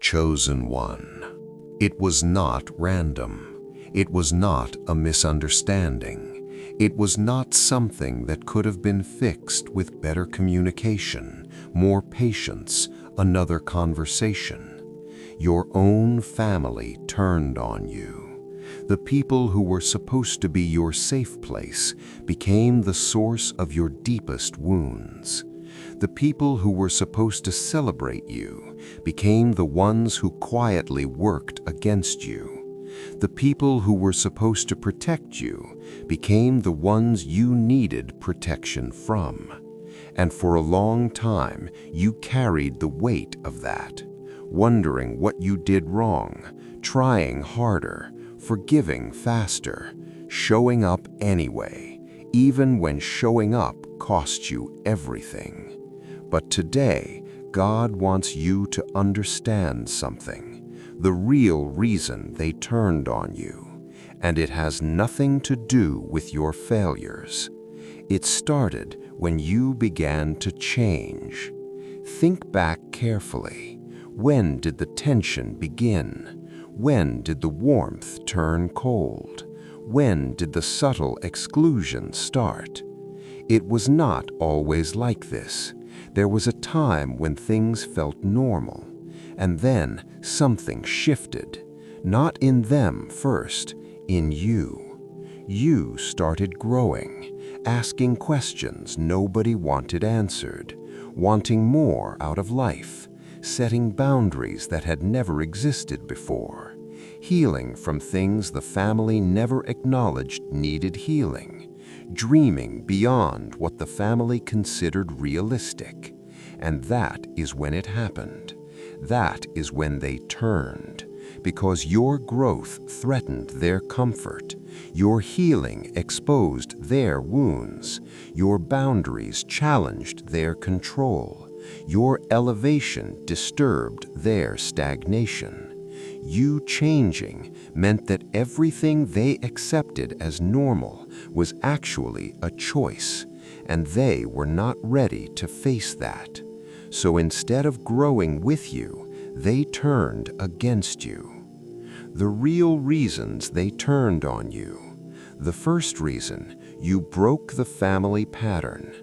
chosen one. It was not random. It was not a misunderstanding. It was not something that could have been fixed with better communication, more patience, another conversation. Your own family turned on you. The people who were supposed to be your safe place became the source of your deepest wounds. The people who were supposed to celebrate you became the ones who quietly worked against you. The people who were supposed to protect you became the ones you needed protection from. And for a long time, you carried the weight of that, wondering what you did wrong, trying harder, forgiving faster, showing up anyway, even when showing up cost you everything. But today, God wants you to understand something, the real reason they turned on you, and it has nothing to do with your failures. It started when you began to change. Think back carefully. When did the tension begin? When did the warmth turn cold? When did the subtle exclusion start? It was not always like this. There was a time when things felt normal, and then something shifted. Not in them first, in you. You started growing, asking questions nobody wanted answered, wanting more out of life, setting boundaries that had never existed before, healing from things the family never acknowledged needed healing, dreaming beyond what the family considered realistic. And that is when it happened. That is when they turned, because your growth threatened their comfort, your healing exposed their wounds, your boundaries challenged their control, your elevation disturbed their stagnation. You changing meant that everything they accepted as normal was actually a choice, and they were not ready to face that. So instead of growing with you, they turned against you. The real reasons they turned on you. The first reason, you broke the family pattern.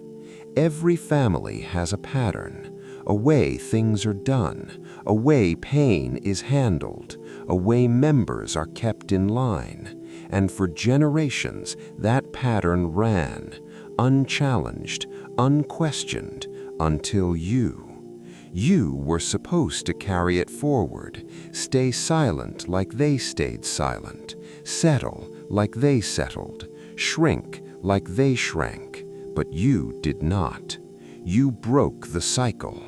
Every family has a pattern, a way things are done, a way pain is handled, a way members are kept in line. And for generations, that pattern ran, unchallenged, unquestioned, until you were supposed to carry it forward, stay silent like they stayed silent, settle like they settled, shrink like they shrank, but you did not. You broke the cycle.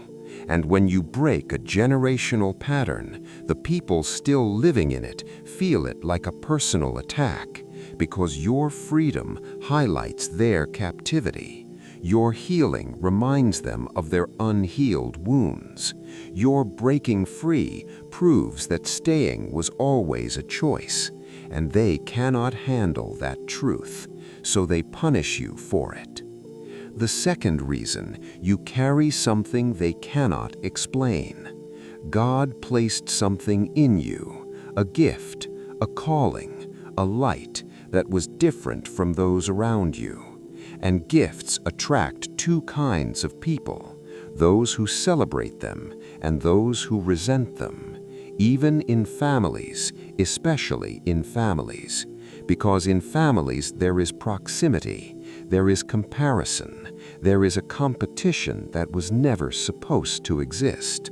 And when you break a generational pattern, the people still living in it feel it like a personal attack, because your freedom highlights their captivity. Your healing reminds them of their unhealed wounds. Your breaking free proves that staying was always a choice, and they cannot handle that truth, so they punish you for it. The second reason, you carry something they cannot explain. God placed something in you, a gift, a calling, a light that was different from those around you. And gifts attract two kinds of people, those who celebrate them and those who resent them, even in families, especially in families. Because in families there is proximity, there is comparison, there is a competition that was never supposed to exist.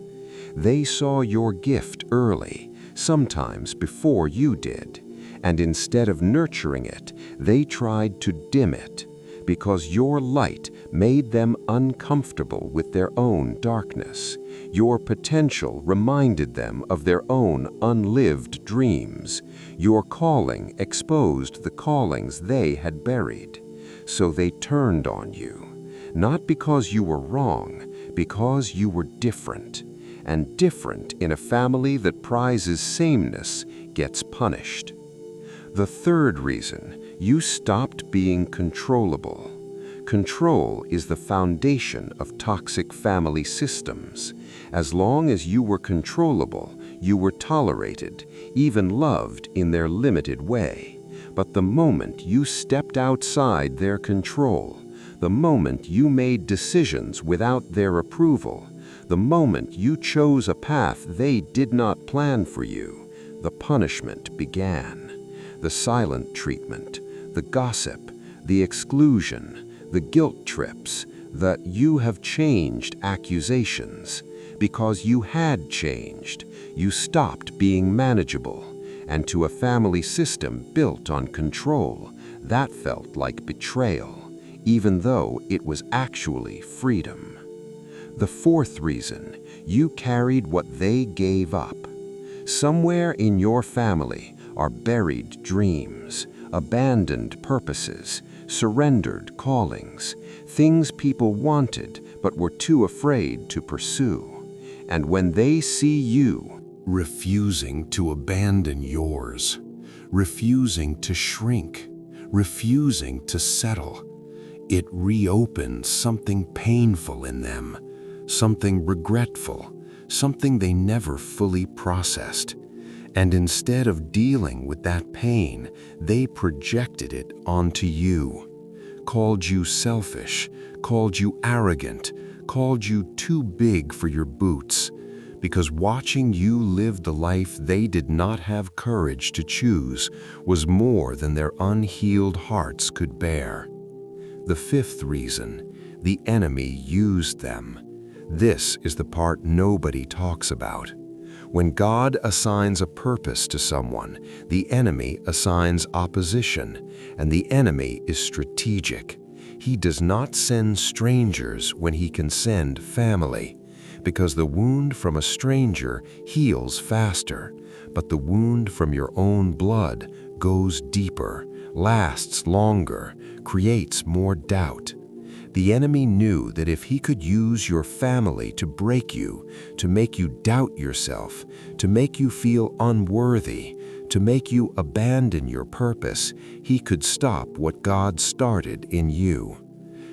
They saw your gift early, sometimes before you did, and instead of nurturing it, they tried to dim it, because your light made them uncomfortable with their own darkness. Your potential reminded them of their own unlived dreams. Your calling exposed the callings they had buried. So they turned on you, not because you were wrong, because you were different. And different in a family that prizes sameness gets punished. The third reason, you stopped being controllable. Control is the foundation of toxic family systems. As long as you were controllable, you were tolerated, even loved in their limited way. But the moment you stepped outside their control, the moment you made decisions without their approval, the moment you chose a path they did not plan for you, the punishment began. The silent treatment, the gossip, the exclusion, the guilt trips, the "you have changed" accusations. Because you had changed, you stopped being manageable, and to a family system built on control, that felt like betrayal, even though it was actually freedom. The fourth reason, you carried what they gave up. Somewhere in your family are buried dreams, abandoned purposes, surrendered callings, things people wanted but were too afraid to pursue. And when they see you refusing to abandon yours, refusing to shrink, refusing to settle, it reopens something painful in them, something regretful, something they never fully processed. And instead of dealing with that pain, they projected it onto you, called you selfish, called you arrogant, called you too big for your boots, because watching you live the life they did not have courage to choose was more than their unhealed hearts could bear. The fifth reason, the enemy used them. This is the part nobody talks about. When God assigns a purpose to someone, the enemy assigns opposition, and the enemy is strategic. He does not send strangers when he can send family, because the wound from a stranger heals faster, but the wound from your own blood goes deeper, lasts longer, creates more doubt. The enemy knew that if he could use your family to break you, to make you doubt yourself, to make you feel unworthy, to make you abandon your purpose, he could stop what God started in you.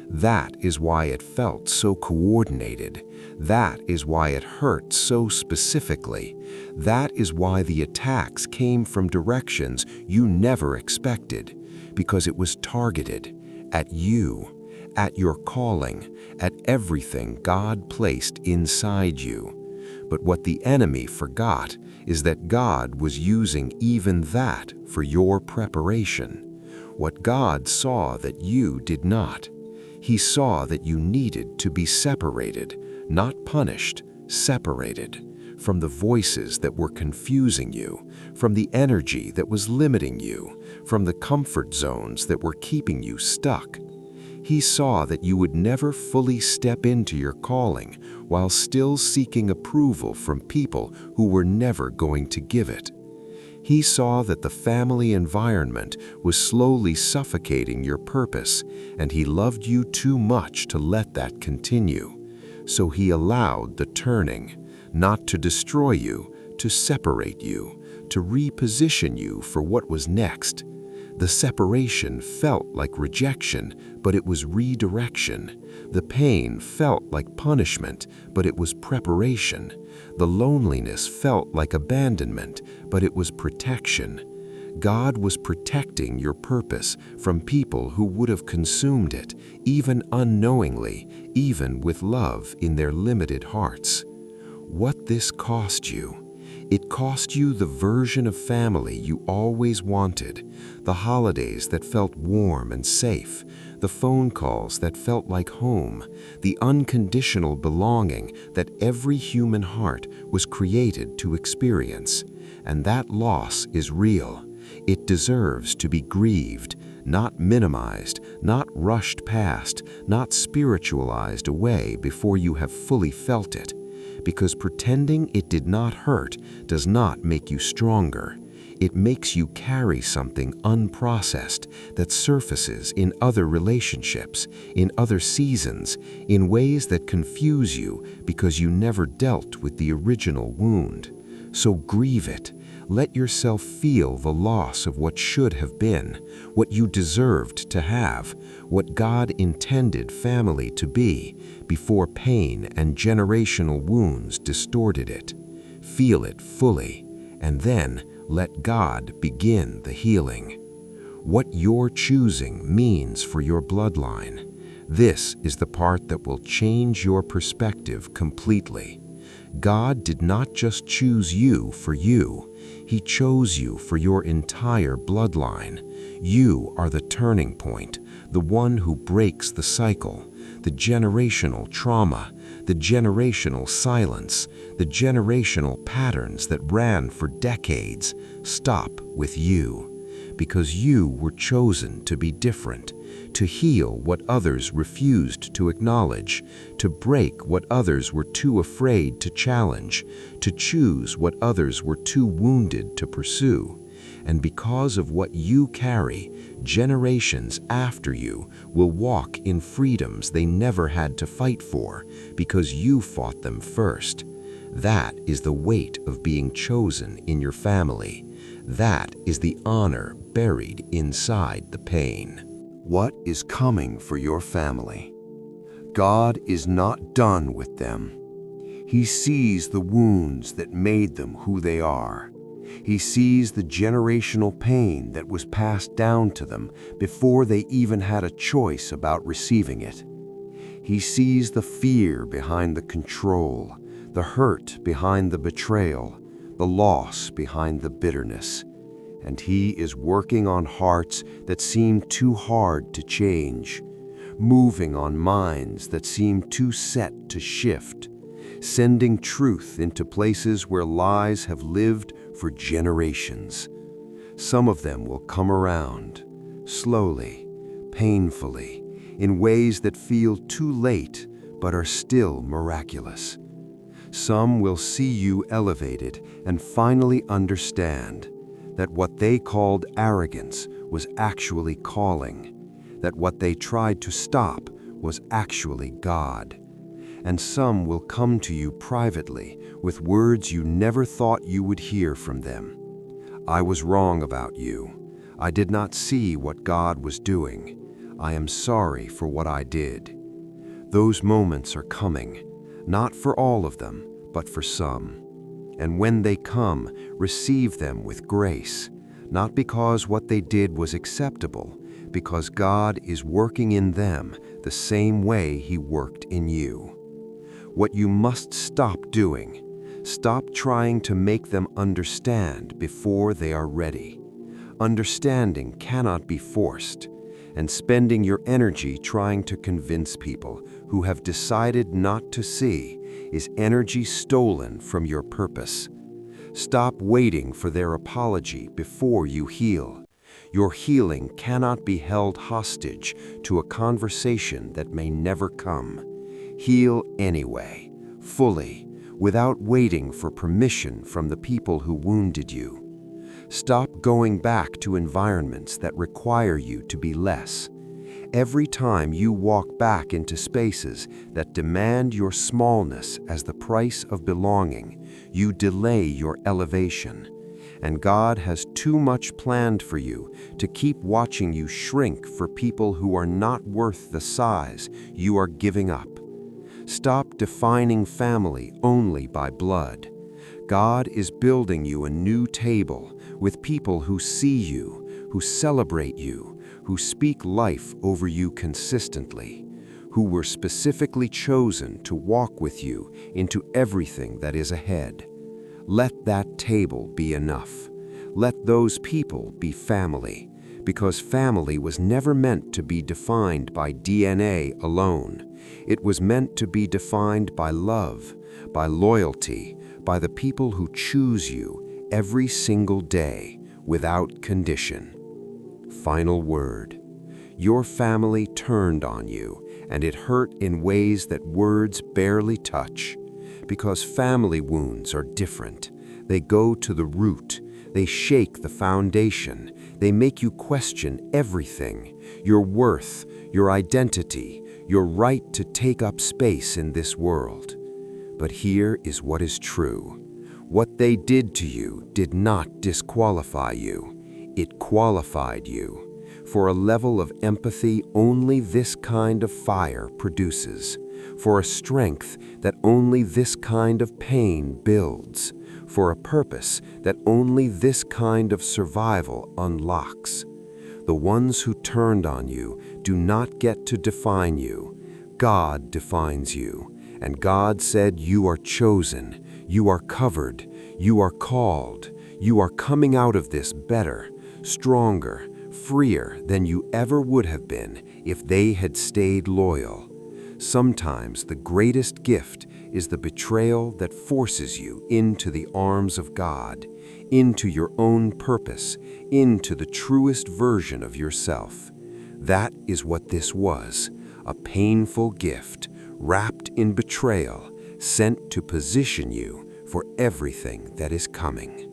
That is why it felt so coordinated. That is why it hurt so specifically. That is why the attacks came from directions you never expected, because it was targeted at you, at your calling, at everything God placed inside you. But what the enemy forgot is that God was using even that for your preparation. What God saw that you did not. He saw that you needed to be separated, not punished, separated from the voices that were confusing you, from the energy that was limiting you, from the comfort zones that were keeping you stuck. He saw that you would never fully step into your calling while still seeking approval from people who were never going to give it. He saw that the family environment was slowly suffocating your purpose, and he loved you too much to let that continue. So he allowed the turning, not to destroy you, to separate you, to reposition you for what was next. The separation felt like rejection, but it was redirection. The pain felt like punishment, but it was preparation. The loneliness felt like abandonment, but it was protection. God was protecting your purpose from people who would have consumed it, even unknowingly, even with love in their limited hearts. What this cost you? It cost you the version of family you always wanted, the holidays that felt warm and safe, the phone calls that felt like home, the unconditional belonging that every human heart was created to experience. And that loss is real. It deserves to be grieved, not minimized, not rushed past, not spiritualized away before you have fully felt it. Because pretending it did not hurt does not make you stronger. It makes you carry something unprocessed that surfaces in other relationships, in other seasons, in ways that confuse you because you never dealt with the original wound. So grieve it. Let yourself feel the loss of what should have been, what you deserved to have, what God intended family to be, before pain and generational wounds distorted it. Feel it fully, and then let God begin the healing. What you're choosing means for your bloodline. This is the part that will change your perspective completely. God did not just choose you for you. He chose you for your entire bloodline. You are the turning point, the one who breaks the cycle, the generational trauma, the generational silence, the generational patterns that ran for decades stop with you. Because you were chosen to be different, to heal what others refused to acknowledge, to break what others were too afraid to challenge, to choose what others were too wounded to pursue. And because of what you carry, generations after you will walk in freedoms they never had to fight for, because you fought them first. That is the weight of being chosen in your family. That is the honor buried inside the pain. What is coming for your family? God is not done with them. He sees the wounds that made them who they are. He sees the generational pain that was passed down to them before they even had a choice about receiving it. He sees the fear behind the control, the hurt behind the betrayal, the loss behind the bitterness. And He is working on hearts that seem too hard to change, moving on minds that seem too set to shift, sending truth into places where lies have lived for generations. Some of them will come around, slowly, painfully, in ways that feel too late but are still miraculous. Some will see you elevated and finally understand that what they called arrogance was actually calling, that what they tried to stop was actually God. And some will come to you privately with words you never thought you would hear from them. I was wrong about you. I did not see what God was doing. I am sorry for what I did. Those moments are coming, not for all of them, but for some. And when they come, receive them with grace, not because what they did was acceptable, because God is working in them the same way He worked in you. What you must stop doing, stop trying to make them understand before they are ready. Understanding cannot be forced, and spending your energy trying to convince people who have decided not to see is energy stolen from your purpose. Stop waiting for their apology before you heal. Your healing cannot be held hostage to a conversation that may never come. Heal anyway, fully, without waiting for permission from the people who wounded you. Stop going back to environments that require you to be less. Every time you walk back into spaces that demand your smallness as the price of belonging, you delay your elevation. And God has too much planned for you to keep watching you shrink for people who are not worth the size you are giving up. Stop defining family only by blood. God is building you a new table with people who see you, who celebrate you, who speak life over you consistently, who were specifically chosen to walk with you into everything that is ahead. Let that table be enough. Let those people be family, because family was never meant to be defined by DNA alone. It was meant to be defined by love, by loyalty, by the people who choose you every single day without condition. Final word. Your family turned on you, and it hurt in ways that words barely touch. Because family wounds are different. They go to the root. They shake the foundation. They make you question everything: your worth, your identity, your right to take up space in this world. But here is what is true. What they did to you did not disqualify you. It qualified you for a level of empathy only this kind of fire produces, for a strength that only this kind of pain builds, for a purpose that only this kind of survival unlocks. The ones who turned on you do not get to define you. God defines you, and God said you are chosen, you are covered, you are called, you are coming out of this better, stronger, freer than you ever would have been if they had stayed loyal. Sometimes the greatest gift is the betrayal that forces you into the arms of God, into your own purpose, into the truest version of yourself. That is what this was, a painful gift, wrapped in betrayal, sent to position you for everything that is coming.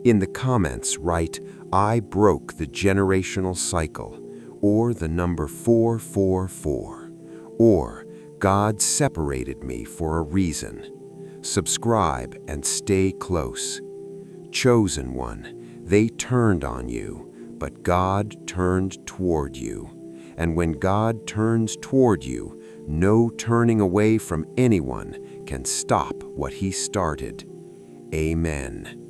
In the comments, write, "I broke the generational cycle," or the number 444, or "God separated me for a reason." Subscribe and stay close. Chosen one, they turned on you, but God turned toward you. And when God turns toward you, no turning away from anyone can stop what He started. Amen.